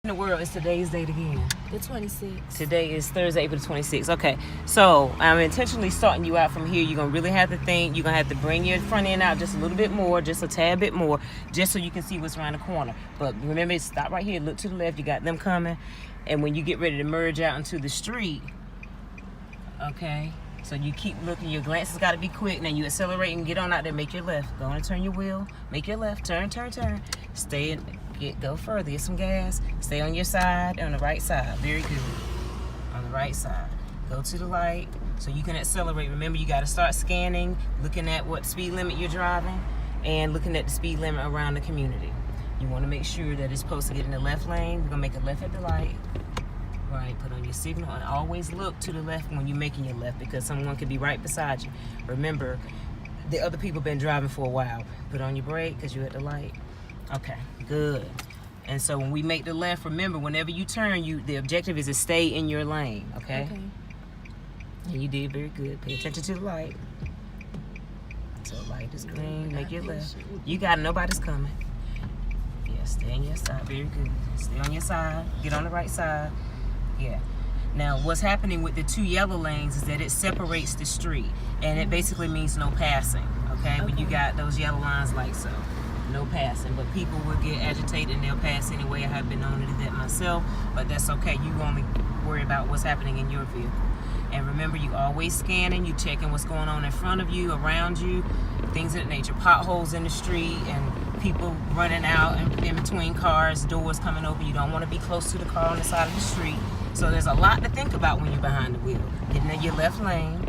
In the world is today's date again? The 26th. Today is Thursday, April 26th. Okay, so I'm intentionally starting you out from here. You're going to really have to think. You're going to have to bring your front end out just a little bit more, just a tad bit more, just so you can see what's around the corner. But remember, stop right here, look to the left. You got them coming. And when you get ready to merge out into the street, okay, so you keep looking. Your glances got to be quick. Now you accelerate and get on out there. Make your left. Go and turn your wheel. Make your left. Turn. Stay in. Go further, get some gas, stay on your side, on the right side, very good, on the right side. Go to the light so you can accelerate. Remember, you got to start scanning, looking at what speed limit you're driving, and looking at the speed limit around the community. You want to make sure that it's supposed to get in the left lane. We're going to make a left at the light. Right, put on your signal, and always look to the left when you're making your left, because someone could be right beside you. Remember, the other people been driving for a while. Put on your brake because you're at the light. Okay, good. And so when we make the left, remember, whenever you turn, the objective is to stay in your lane, okay? And you did very good. Pay attention to the light. So light is green, make your left. You got it, nobody's coming. Yeah, stay on your side, very good. Stay on your side, get on the right side. Yeah. Now, what's happening with the two yellow lanes is that it separates the street, and it basically means no passing, okay? When you got those yellow lines like so. No passing, but people will get agitated and they'll pass anyway. I have been known to do that myself, but that's okay. You only worry about what's happening in your vehicle. And remember, you always scanning, you checking what's going on in front of you, around you, things of that nature, potholes in the street and people running out in between cars, doors coming open. You don't want to be close to the car on the side of the street. So there's a lot to think about when you're behind the wheel. Getting in your left lane,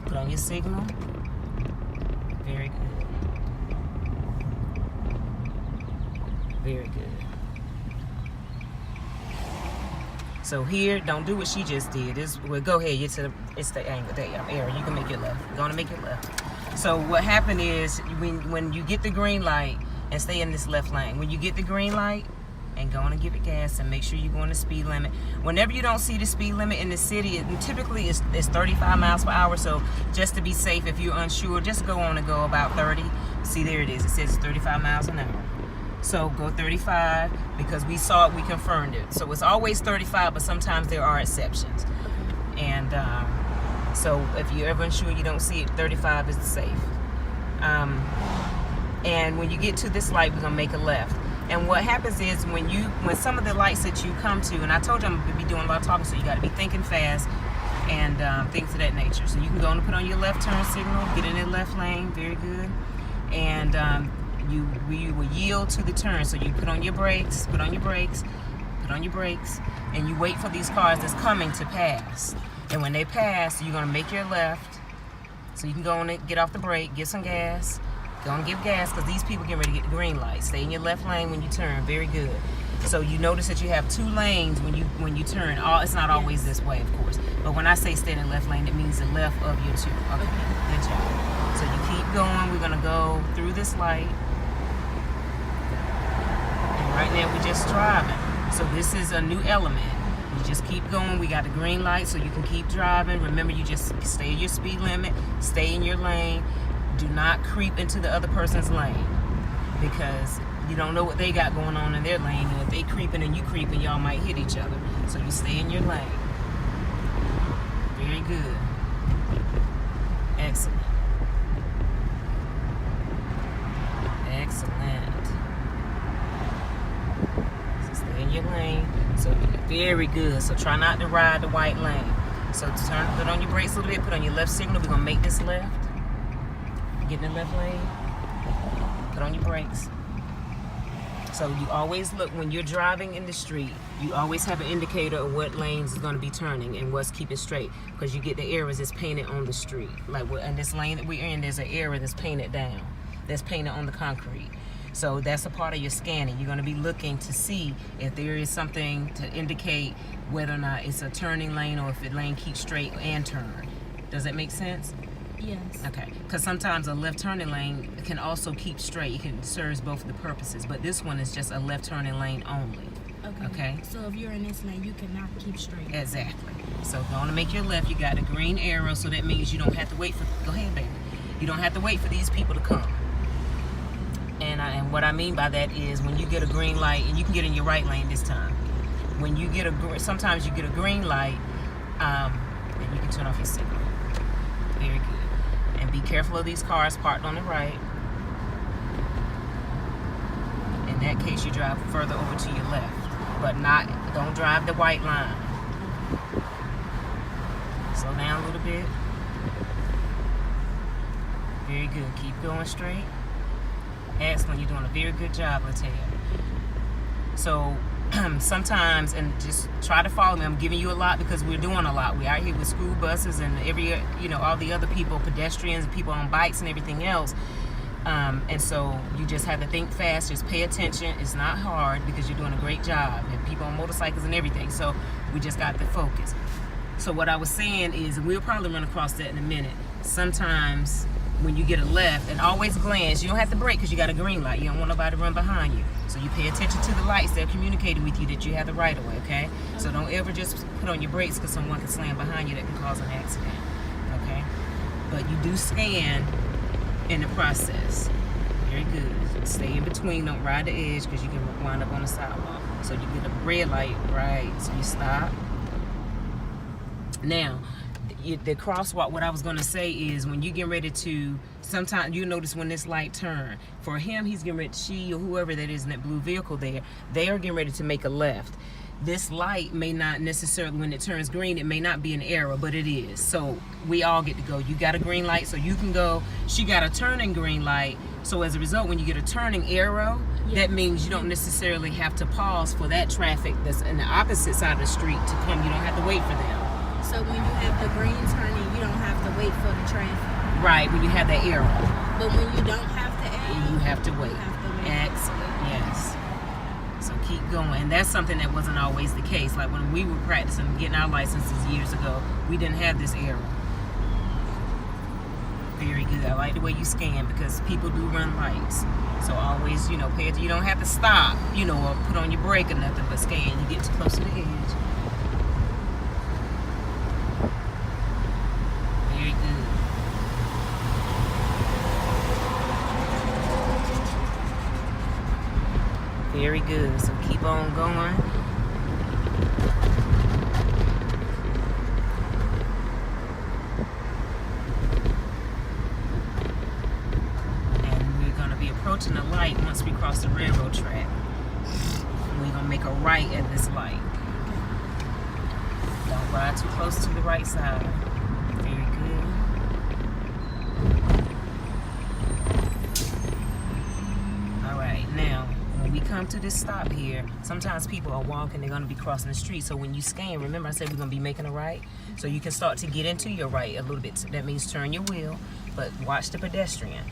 put on your signal. Very good. Very good. So here, don't do what she just did. Well, go ahead. It's the angle. There, Aaron, you can make your left. You're gonna make your left. So what happened is when you get the green light and stay in this left lane. When you get the green light and go on and give it gas and make sure you go on the speed limit. Whenever you don't see the speed limit in the city, typically it's 35 miles per hour. So just to be safe, if you're unsure, just go on and go about 30. See, there it is. It says 35 miles an hour. So go 35 because we saw it, we confirmed it. So it's always 35, but sometimes there are exceptions. And so if you're ever unsure, you don't see it, 35 is safe. And when you get to this light, we're gonna make a left. And what happens is when some of the lights that you come to, and I told you I'm gonna be doing a lot of talking, so you gotta be thinking fast and things of that nature. So you can go and put on your left turn signal, get in the left lane, very good. And you will yield to the turn. So you put on your brakes, and you wait for these cars that's coming to pass. And when they pass, you're gonna make your left. So you can go on and get off the brake, get some gas, go and give gas, because these people get ready to get the green light. Stay in your left lane when you turn, very good. So you notice that you have two lanes when you turn. It's not always this way, of course. But when I say stay in the left lane, it means the left of your two. Okay, good job. So you keep going, we're gonna go through this light. Right now we're just driving. So this is a new element. You just keep going. We got the green light so you can keep driving. Remember, you just stay in your speed limit, stay in your lane. Do not creep into the other person's lane because you don't know what they got going on in their lane. And if they creeping and you creeping, y'all might hit each other. So you stay in your lane. Very good. Excellent. Excellent. Stay in your lane. So very good. So try not to ride the white lane. So put on your brakes a little bit, put on your left signal. We're gonna make this left. Get in the left lane. Put on your brakes. So you always look when you're driving in the street, you always have an indicator of what lanes is gonna be turning and what's keeping straight, because you get the arrows that's painted on the street. Like in this lane that we're in, there's an arrow that's painted down, that's painted on the concrete. So that's a part of your scanning. You're gonna be looking to see if there is something to indicate whether or not it's a turning lane or if the lane keeps straight and turn. Does that make sense? Yes. Okay, because sometimes a left turning lane can also keep straight. It serves both of the purposes, but this one is just a left turning lane only. Okay. So if you're in this lane, you cannot keep straight. Exactly. So going to make your left, you got a green arrow, so that means you don't have to wait for, go ahead, baby. You don't have to wait for these people to come. And what I mean by that is when you get a green light, and you can get in your right lane this time. when you get sometimes you get a green light, and you can turn off your signal. Very good. And be careful of these cars parked on the right. In that case, you drive further over to your left, but don't drive the white line. Slow down a little bit. Very good. Keep going straight. Excellent. You're doing a very good job, Leitaiya. So sometimes, and just try to follow me. I'm giving you a lot because we're doing a lot. We're out here with school buses and all the other people, pedestrians, people on bikes and everything else. And so you just have to think fast, just pay attention. It's not hard because you're doing a great job. And people on motorcycles and everything. So we just got to focus. So what I was saying is, and we'll probably run across that in a minute, sometimes when you get a left, and always glance, you don't have to brake because you got a green light. You don't want nobody to run behind you. So you pay attention to the lights. They're communicating with you that you have the right of way, okay? So don't ever just put on your brakes because someone can slam behind you that can cause an accident, okay? But you do scan in the process. Very good. Stay in between, don't ride the edge because you can wind up on the sidewalk. So you get a red light, right? So you stop. Now, the crosswalk, what I was going to say is when you get ready to, sometimes you notice when this light turn, for him, he's getting ready, she or whoever that is in that blue vehicle there, they are getting ready to make a left. This light may not necessarily, when it turns green, it may not be an arrow, but it is. So we all get to go. You got a green light, so you can go. She got a turning green light. So as a result, when you get a turning arrow, that means you don't necessarily have to pause for that traffic that's in the opposite side of the street to come. You don't have to wait for them. So when you have the green turning, you don't have to wait for the traffic. Right, when you have that arrow. But when you don't have the arrow, you have to wait. You have to wait. Excellent, yes. So keep going. And that's something that wasn't always the case. Like when we were practicing getting our licenses years ago, we didn't have this arrow. Very good. I like the way you scan because people do run lights. So always, pay attention. You don't have to stop, or put on your brake or nothing, but scan. You get too close to the edge. Very good. Very good. So keep on going. And we're going to be approaching the light once we cross the railroad track. And we're going to make a right at this light. Don't ride too close to the right side. Very good. All right, now when we come to this stop here, sometimes people are walking, they're going to be crossing the street. So when you scan, remember I said we're going to be making a right? So you can start to get into your right a little bit. That means turn your wheel, but watch the pedestrian.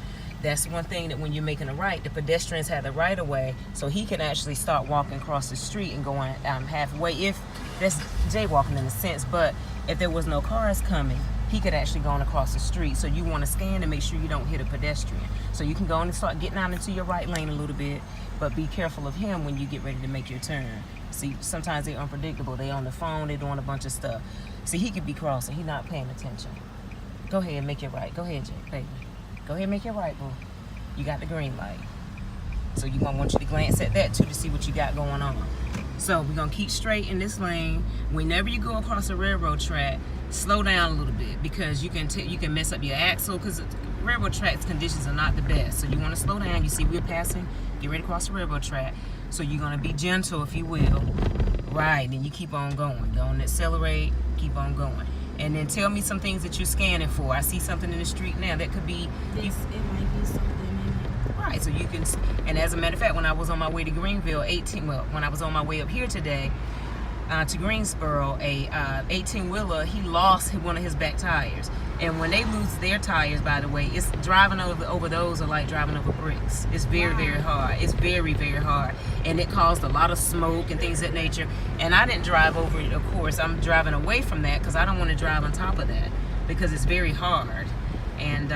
That's one thing, that when you're making a right, the pedestrians have the right of way, so he can actually start walking across the street and going halfway. If that's jaywalking in a sense, but if there was no cars coming, he could actually go on across the street. So you want to scan and make sure you don't hit a pedestrian. So you can go on and start getting out into your right lane a little bit, but be careful of him when you get ready to make your turn. See, sometimes they're unpredictable. They're on the phone, they're doing a bunch of stuff. See, he could be crossing, he's not paying attention. Go ahead and make your right. Go ahead, Jay, baby. Go ahead and make your right, boo. You got the green light. So you want you to glance at that too to see what you got going on. So we're gonna keep straight in this lane. Whenever you go across a railroad track, slow down a little bit because you can mess up your axle because railroad tracks conditions are not the best. So you want to slow down. You see we're passing, get ready to cross the railroad track. So you're gonna be gentle, if you will. Right, then you keep on going. Don't accelerate, keep on going. And then tell me some things that you're scanning for. I see something in the street now that could be... It might be something in it. Right, so you can... And as a matter of fact, when I was on my way to Greenville, when I was on my way up here today to Greensboro, a 18-wheeler, he lost one of his back tires. And when they lose their tires, by the way, it's driving over those are like driving over bricks. It's very, very hard. It's very, very hard. And it caused a lot of smoke and things of that nature. And I didn't drive over it, of course. I'm driving away from that because I don't want to drive on top of that because it's very hard. And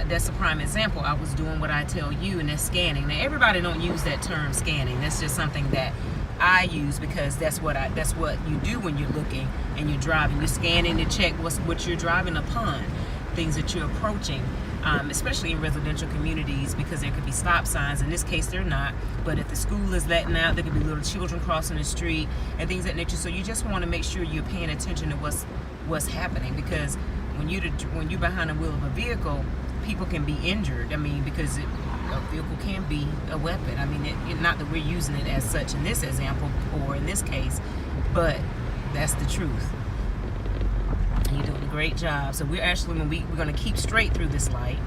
that's a prime example. I was doing what I tell you, and that's scanning. Now, everybody don't use that term scanning. That's just something that I use because that's what you do when you're looking and you're driving. You're scanning to check what you're driving upon, things that you're approaching. especially in residential communities, because there could be stop signs. In this case, they're not. But if the school is letting out, there could be little children crossing the street and things of that nature. So you just want to make sure you're paying attention to what's happening, because when you're behind the wheel of a vehicle, people can be injured. I mean, because a vehicle can be a weapon. I mean, not that we're using it as such in this example or in this case, but that's the truth. And you're doing a great job. So we're actually, we're going to keep straight through this light.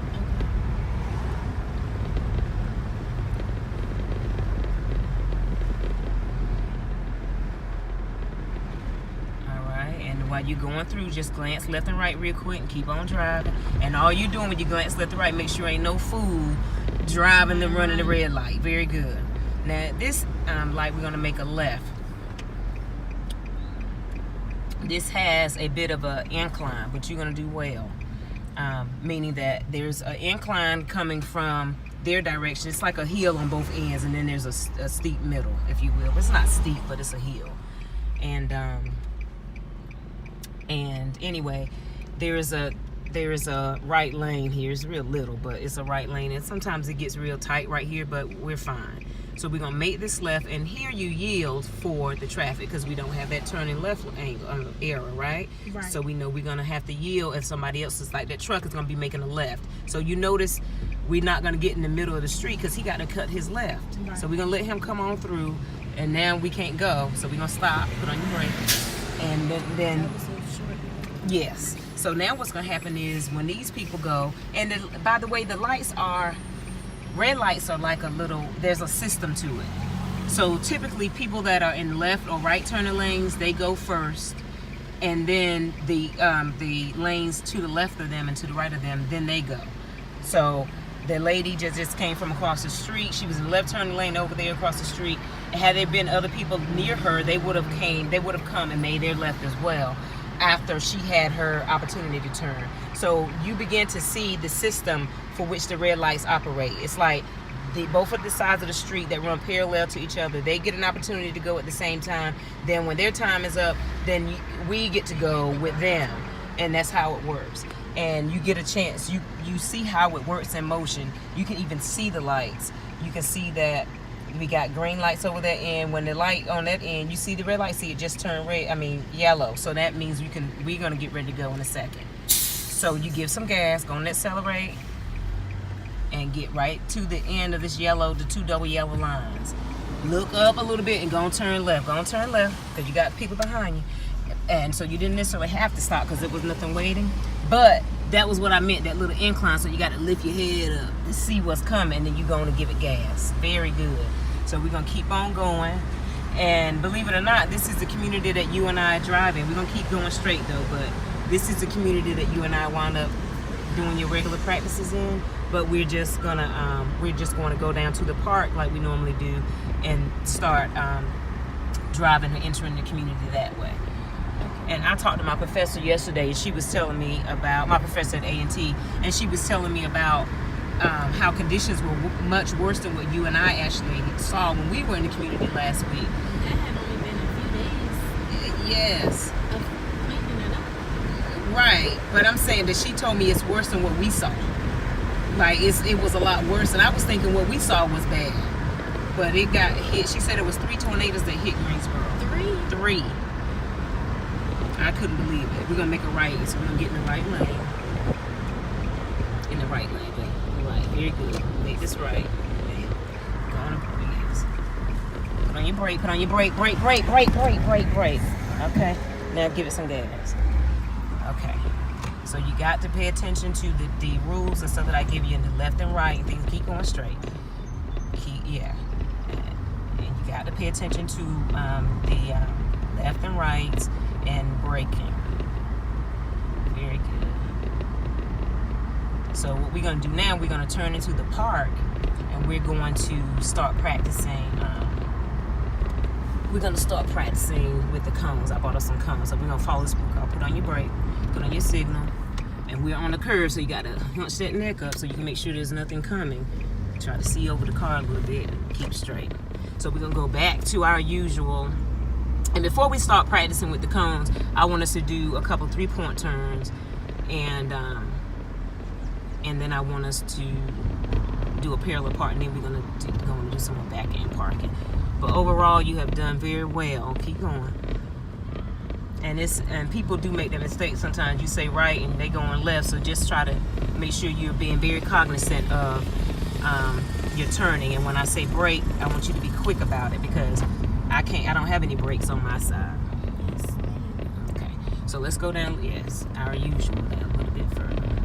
While you're going through, just glance left and right real quick and keep on driving. And all you're doing when you glance left and right, make sure ain't no fool driving and running the red light. Very good. Now this light, we're going to make a left. This has a bit of an incline, but you're going to do well. Meaning that there's an incline coming from their direction. It's like a hill on both ends, and then there's a steep middle, if you will. It's not steep, but it's a hill. And anyway, there is a right lane here. It's real little, but it's a right lane, and sometimes it gets real tight right here, but we're fine. So we're gonna make this left, and here you yield for the traffic, because we don't have that turning left angle error, right? So we know we're gonna have to yield if somebody else is like that truck is gonna be making a left. So you notice we're not gonna get in the middle of the street, because he got to cut his left. So we're gonna let him come on through, and now we can't go. So we're gonna stop, put on your brake, and then yes. So now what's going to happen is when these people go, and by the way, the red lights are like there's a system to it. So typically people that are in left or right turning lanes, they go first, and then the lanes to the left of them and to the right of them, then they go. So the lady just came from across the street. She was in the left turning lane over there across the street. And had there been other people near her, they would have come and made their left as well, after she had her opportunity to turn. So you begin to see the system for which the red lights operate. It's like both of the sides of the street that run parallel to each other, they get an opportunity to go at the same time. Then when their time is up, then we get to go with them. And that's how it works. And you get a chance. You see how it works in motion. You can even see the lights. You can see that we got green lights over that end. When the light on that end, you see the red light, see it just turn yellow. So that means we're gonna get ready to go in a second. So you give some gas, gonna accelerate, and get right to the end of this the two double yellow lines. Look up a little bit and gonna turn left, because you got people behind you. And so you didn't necessarily have to stop because there was nothing waiting. But that was what I meant, that little incline. So you got to lift your head up to see what's coming, and then you're going to give it gas. Very good. So we're going to keep on going. And believe it or not, this is the community that you and I drive in. We're going to keep going straight though, but this is the community that you and I wound up doing your regular practices in. But we're just going to go down to the park like we normally do and start driving and entering the community that way. And I talked to my professor yesterday, and she was telling me about, my professor at A&T, and she was telling me about how conditions were much worse than what you and I actually saw when we were in the community last week. That had only been a few days. Yes. Of cleaning it up. Right. But I'm saying that she told me it's worse than what we saw. Like, it was a lot worse, and I was thinking what we saw was bad. But it got hit. She said it was 3 tornadoes that hit Greensboro. 3. I couldn't believe it. We're going to make a right, so we're going to get in the right lane. In the right lane, baby. Right, very good. Make this right. Go on, yes. Put on your brake, brake. Okay, now give it some gas. Okay, so you got to pay attention to the rules and stuff that I give you in the left and right, and things keep going straight. And you got to pay attention to the left and right and braking. Very good. So what we're going to do now, we're going to turn into the park, and we're going to start practicing. We're going to start practicing with the cones. I bought us some cones, so we're going to follow this book. I'll put on your brake, put on your signal, and we're on the curve, so you got to hunch that neck up so you can make sure there's nothing coming. Try to see over the car a little bit, keep straight. So we're going to go back to our usual. And before we start practicing with the cones, I want us to do a couple 3-point turns and and then I want us to do a parallel park, and then we're going to do some more back end parking. But overall, you have done very well. Keep going. And people do make that mistake sometimes. You say right and they going left, so just try to make sure you're being very cognizant of your turning. And when I say brake, I want you to be quick about it, because I don't have any brakes on my side. Okay, so let's go down, yes, our usual, down a little bit further.